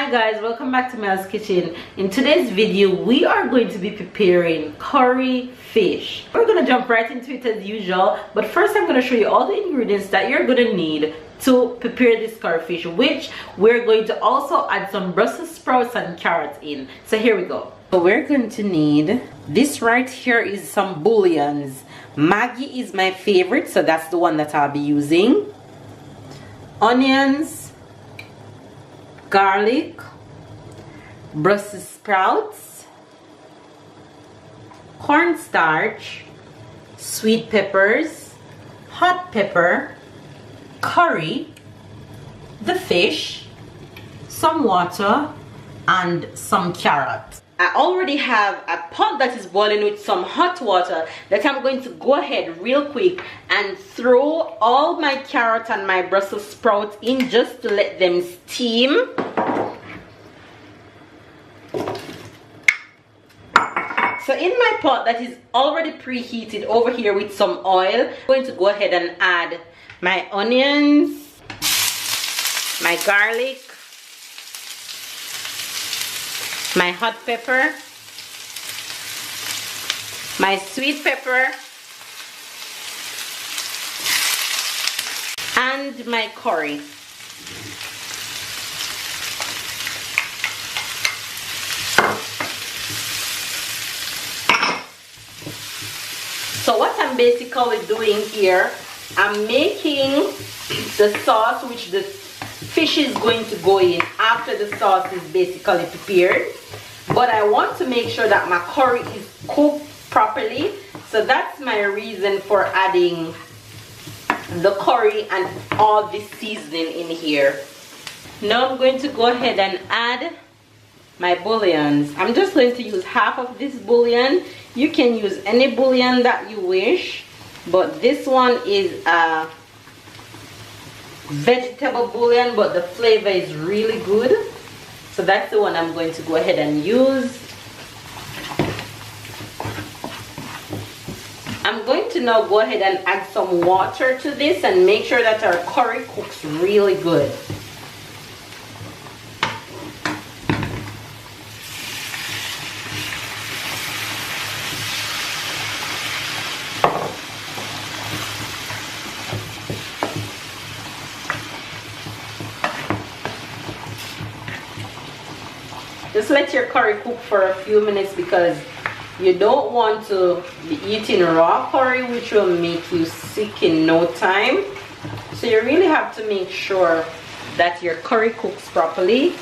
Hi guys, welcome back to Mel's Kitchen. In today's video we are going to be preparing curry fish. We're going to jump right into it as usual, but first I'm going to show you all the ingredients that you're going to need to prepare this curry fish, which we're going to also add some Brussels sprouts and carrots in. So here we go. So we're going to need this right here is some bullions. Maggi is my favorite, so that's the one that I'll be using. Onions, garlic, Brussels sprouts, cornstarch, sweet peppers, hot pepper, curry, the fish, some water, and some carrots. I already have a pot that is boiling with some hot water that I'm going to go ahead real quick and throw all my carrot and my Brussels sprouts in just to let them steam. So in my pot that is already preheated over here with some oil, I'm going to go ahead and add my onions, my garlic, my hot pepper, my sweet pepper, and my curry. So what I'm basically doing here, I'm making the sauce which the fish is going to go in after the sauce is basically prepared. But I want to make sure that my curry is cooked properly, so that's my reason for adding the curry and all the seasoning in here. Now I'm going to go ahead and add my bouillons. I'm just going to use half of this bouillon. You can use any bouillon that you wish, but this one is a vegetable bouillon, but the flavor is really good, so that's the one I'm going to go ahead and use. I'm going to now go ahead and add some water to this and make sure that our curry cooks really good. Just let your curry cook for a few minutes because you don't want to be eating raw curry, which will make you sick in no time. So you really have to make sure that your curry cooks properly.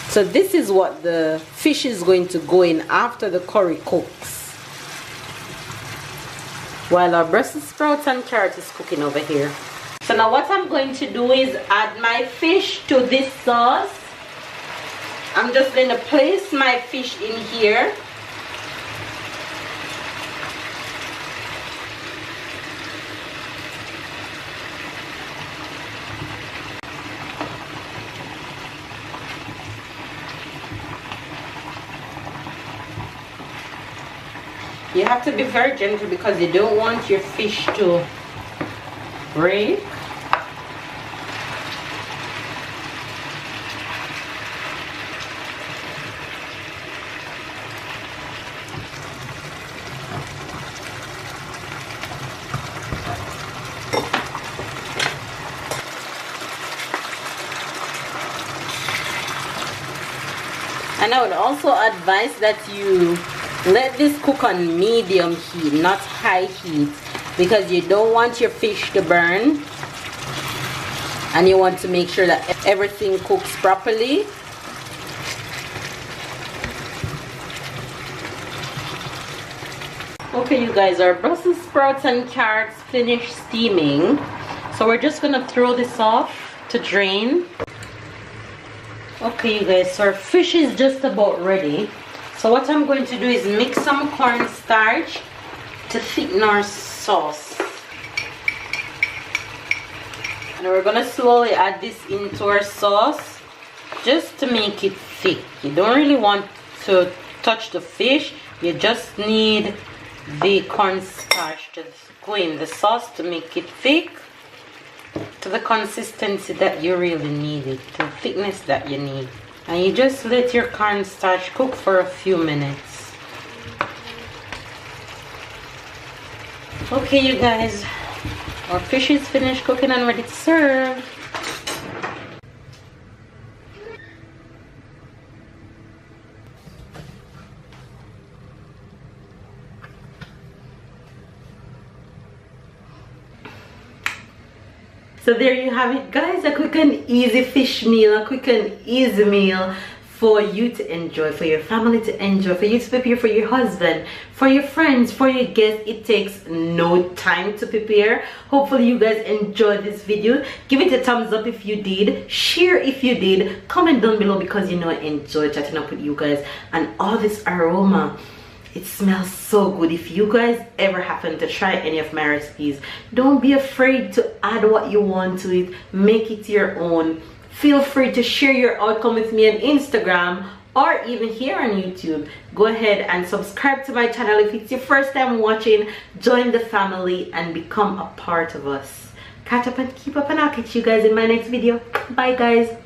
So this is what the fish is going to go in after the curry cooks, while our Brussels sprouts and carrot is cooking over here. So now what I'm going to do is add my fish to this sauce. I'm just going to place my fish in here. You have to be very gentle because you don't want your fish to break. And I would also advise that you let this cook on medium heat, not high heat, because you don't want your fish to burn and you want to make sure that everything cooks properly. Okay you guys, our Brussels sprouts and carrots finished steaming, so we're just gonna throw this off to drain. Okay you guys, so our fish is just about ready. So what I'm going to do is mix some cornstarch to thicken our sauce. And we're gonna slowly add this into our sauce just to make it thick. You don't really want to touch the fish, you just need the cornstarch to go in the sauce to make it thick. to the consistency that you really need it, the thickness that you need. And you just let your cornstarch cook for a few minutes. Okay, you guys, our fish is finished cooking and ready to serve. So there you have it, guys, a quick and easy fish meal, a quick and easy meal for you to enjoy, for your family to enjoy, for you to prepare for your husband, for your friends, for your guests. It takes no time to prepare. Hopefully you guys enjoyed this video. Give it a thumbs up if you did, share if you did, comment down below, because you know I enjoy chatting up with you guys. And all this aroma, it smells so good. If you guys ever happen to try any of my recipes, don't be afraid to add what you want to it. Make it your own. Feel free to share your outcome with me on Instagram or even here on YouTube. Go ahead and subscribe to my channel if it's your first time watching. Join the family and become a part of us. Catch up and keep up, and I'll catch you guys in my next video. Bye guys.